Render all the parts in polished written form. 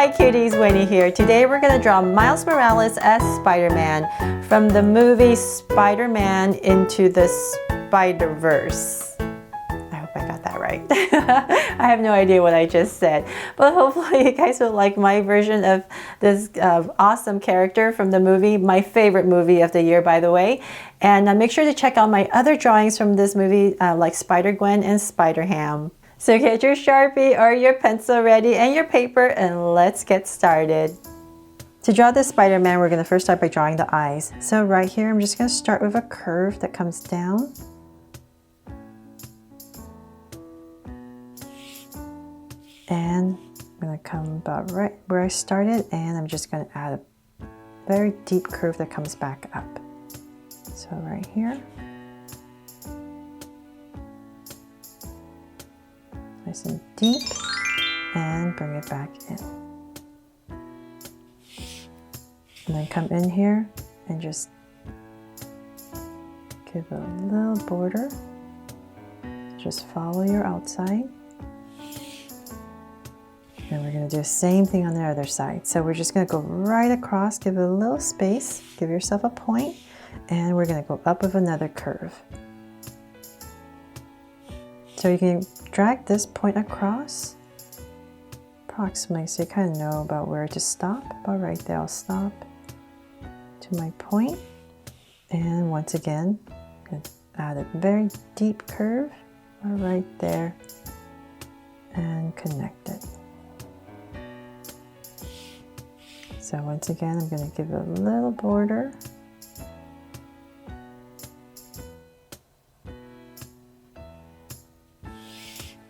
Hi cuties, Winnie here. Today we're going to draw Miles Morales as Spider-Man from the movie Spider-Man Into the Spider-Verse. I hope I got that right. I have no idea what I just said, but hopefully you guys will like my version of this awesome character from the movie, my favorite movie of the year, by the way. And make sure to check out my other drawings from this movie like Spider-Gwen and Spider-Ham. So get your Sharpie or your pencil ready and your paper, and let's get started. To draw this Spider-Man, we're going to first start by drawing the eyes. So right here, I'm just going to start with a curve that comes down. And I'm going to come about right where I started, and I'm just going to add a very deep curve that comes back up. So right here. Nice and deep, and bring it back in. And then come in here and just give a little border. Just follow your outside. And we're going to do the same thing on the other side. So we're just going to go right across, give it a little space, give yourself a point, and we're going to go up with another curve. So you can drag this point across approximately so you kind of know about where to stop. About right there, I'll stop to my point. And once again, I'm going to add a very deep curve right there and connect it. So once again, I'm going to give it a little border.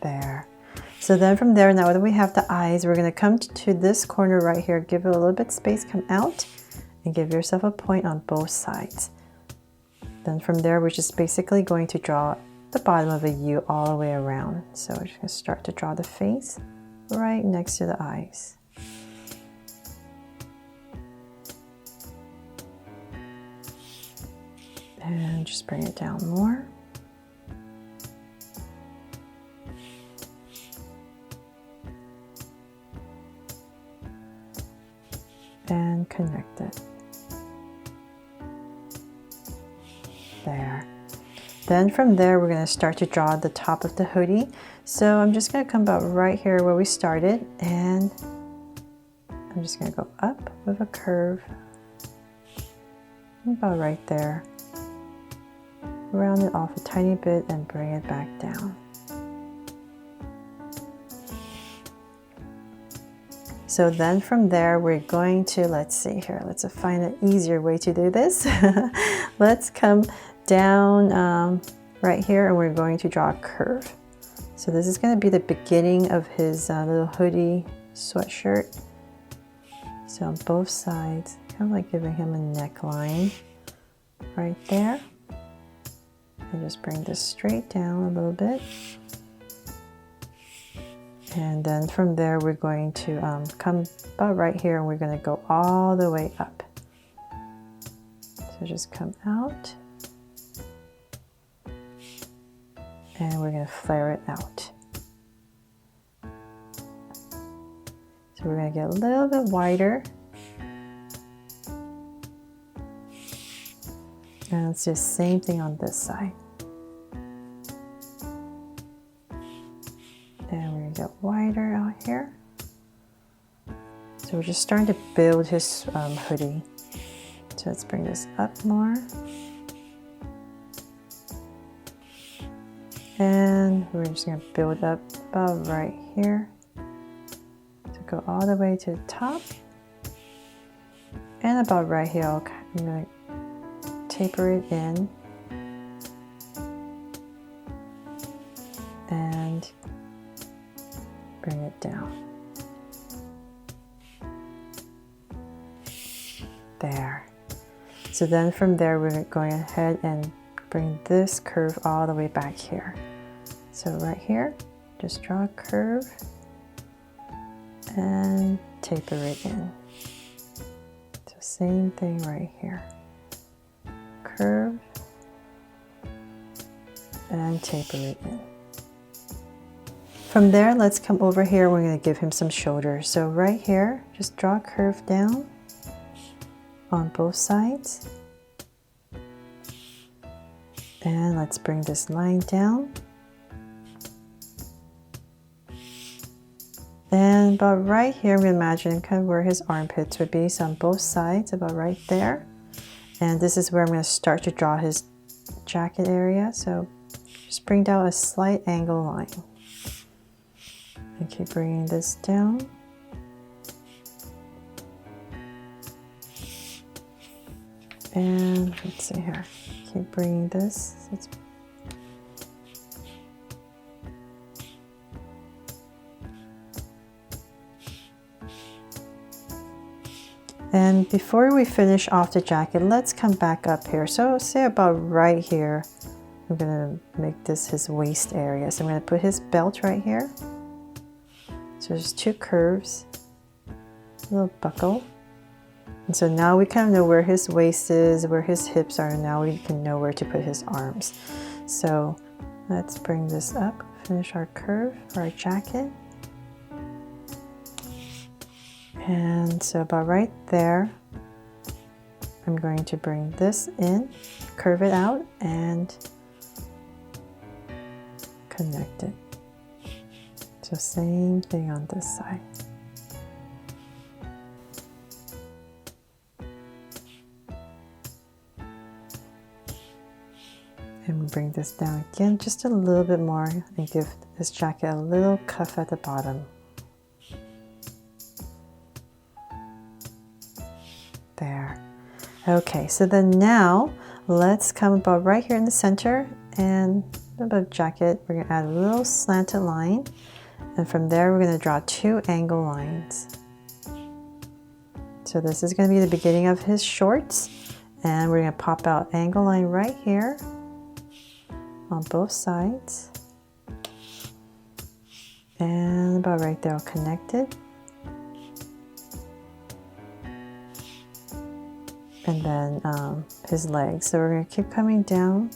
There. So then from there, now that we have the eyes, we're going to come to this corner right here, give it a little bit space, come out, and give yourself a point on both sides. Then from there, we're just basically going to draw the bottom of a U all the way around. So we're just going to start to draw the face right next to the eyes. And just bring it down more. And connect it. There. Then from there, we're going to start to draw the top of the hoodie. So I'm just going to come about right here where we started, and I'm just going to go up with a curve about right there. Round it off a tiny bit and bring it back down. So then from there, we're going to, let's see here, let's find an easier way to do this. Let's come down right here, and we're going to draw a curve. So this is going to be the beginning of his little hoodie sweatshirt. So on both sides, kind of like giving him a neckline right there. And just bring this straight down a little bit. And then from there, we're going to come about right here, and we're going to go all the way up. So just come out. And we're going to flare it out. So we're going to get a little bit wider. And it's just the same thing on this side. And we're going to get wider out here. So we're just starting to build his hoodie. So let's bring this up more. And we're just going to build up about right here. To go all the way to the top. And about right here, I'm going to taper it in. And bring it down. There. So then from there, we're going ahead and bring this curve all the way back here. So right here, just draw a curve and taper it in. So same thing right here. Curve and taper it in. From there, let's come over here. We're going to give him some shoulders. So right here, just draw a curve down on both sides. And let's bring this line down. And about right here, I'm going to imagine kind of where his armpits would be. So on both sides, about right there. And this is where I'm going to start to draw his jacket area. So just bring down a slight angle line. And keep bringing this down. And let's see here. Keep bringing this. And before we finish off the jacket, let's come back up here. So say about right here, I'm gonna make this his waist area. So I'm gonna put his belt right here. So there's two curves, a little buckle. And so now we kind of know where his waist is, where his hips are, and now we can know where to put his arms. So let's bring this up, finish our curve for our jacket. And so about right there, I'm going to bring this in, curve it out, and connect it. So same thing on this side. And we bring this down again just a little bit more and give this jacket a little cuff at the bottom. There. Okay, so then now let's come about right here in the center and above jacket, we're going to add a little slanted line. And from there, we're going to draw two angle lines. So this is going to be the beginning of his shorts. And we're going to pop out angle line right here on both sides. And about right there, I'll connect it. And then his legs. So we're going to keep coming down,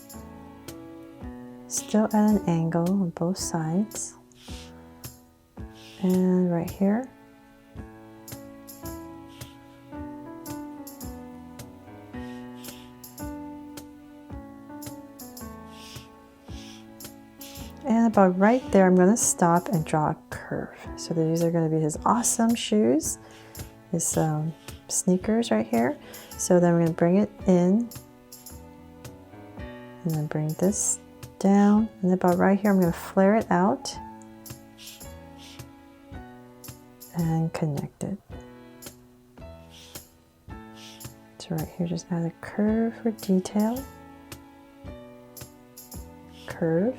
still at an angle on both sides. And right here. And about right there, I'm going to stop and draw a curve. So these are going to be his awesome shoes, his sneakers right here. So then we're going to bring it in and then bring this down. And about right here, I'm going to flare it out and connect it. So right here, just add a curve for detail. Curve,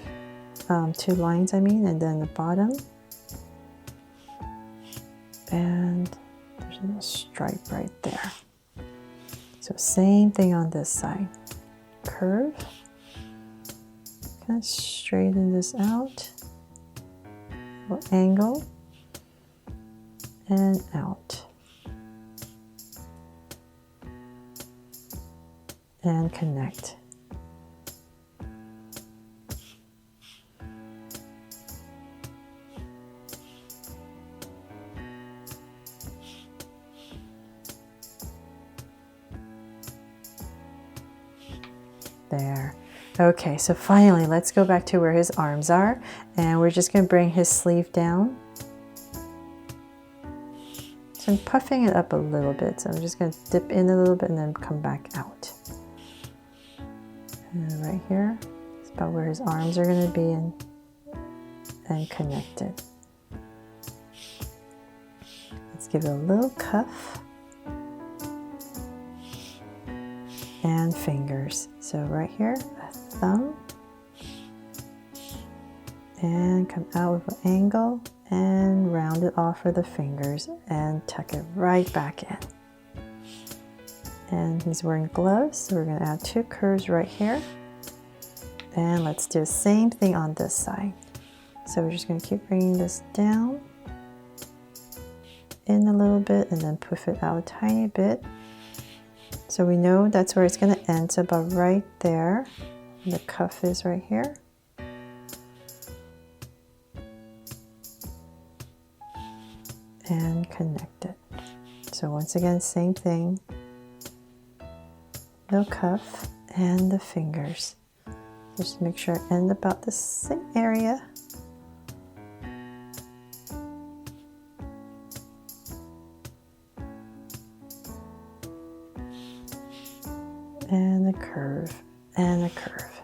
two lines I mean, and then the bottom. And there's a little stripe right there. So same thing on this side. Curve. Kind of straighten this out. Little angle. And out. And connect. There. Okay, so finally, let's go back to where his arms are, and we're just going to bring his sleeve down. So I'm puffing it up a little bit, so I'm just going to dip in a little bit and then come back out. And right here is about where his arms are going to be and connected. Let's give it a little cuff. And fingers. So right here, a thumb, and come out with an angle and round it off for the fingers and tuck it right back in. And he's wearing gloves, so we're going to add two curves right here. And let's do the same thing on this side. So we're just going to keep bringing this down in a little bit and then puff it out a tiny bit. So we know that's where it's going to end, so about right there. The cuff is right here. and connect it. So once again, same thing. No cuff and the fingers. Just make sure I end about the same area. And a curve and a curve.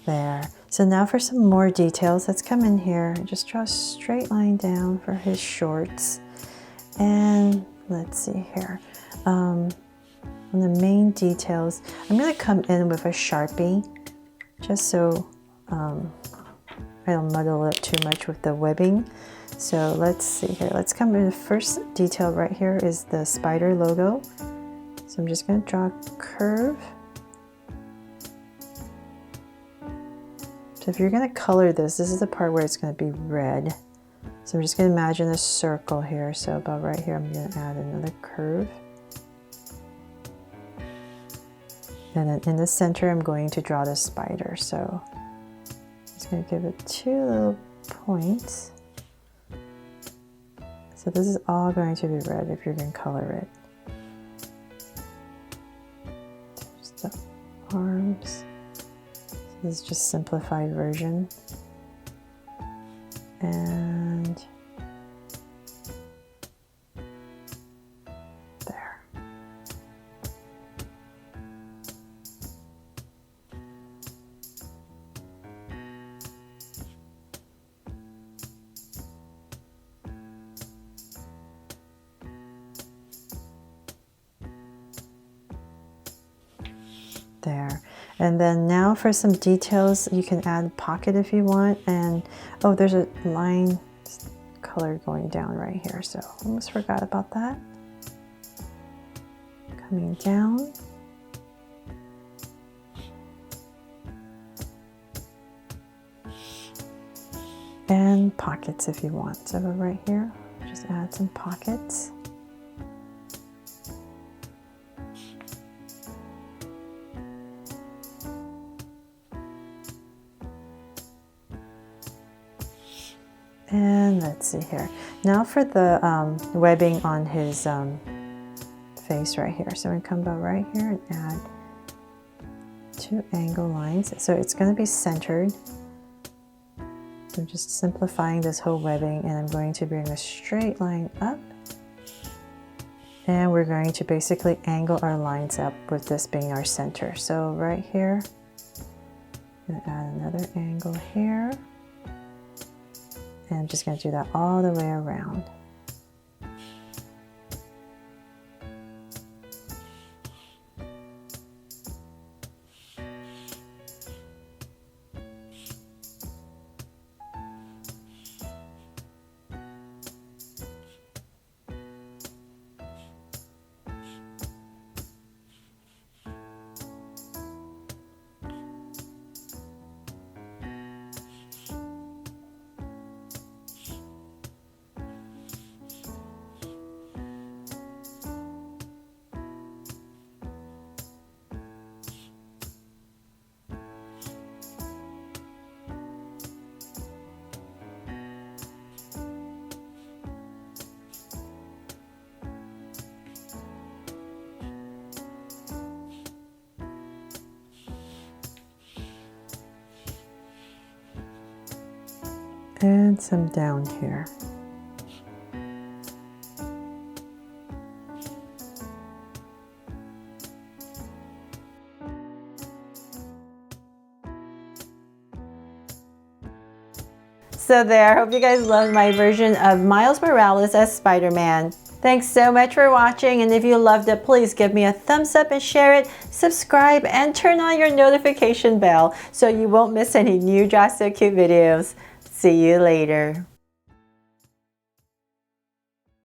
There. So now for some more details, let's come in here and just draw a straight line down for his shorts. And let's see here. On the main details, I'm going to come in with a Sharpie just so I don't muddle it too much with the webbing. So let's see here. Let's come in. The first detail right here is the spider logo. So I'm just going to draw a curve. So if you're going to color this, this is the part where it's going to be red. So I'm just going to imagine a circle here. So about right here, I'm going to add another curve. And then in the center, I'm going to draw the spider. So I'm just going to give it 2 little points. So this is all going to be red if you're going to color it. There's the arms. This is just simplified version. And there. There. And then now for some details, you can add a pocket if you want. And oh, there's a line color going down right here. So almost forgot about that. Coming down. And pockets if you want. So right here, just add some pockets. And let's see here. Now for the webbing on his face right here. So I'm going to come about right here and add 2 angle lines. So it's going to be centered. So I'm just simplifying this whole webbing, and I'm going to bring a straight line up. And we're going to basically angle our lines up with this being our center. So right here, I'm going to add another angle here. And I'm just going to do that all the way around. And some down here. So there, I hope you guys loved my version of Miles Morales as Spider-Man. Thanks so much for watching, and if you loved it, please give me a thumbs up and share it, subscribe, and turn on your notification bell so you won't miss any new Draw So Cute videos. See you later.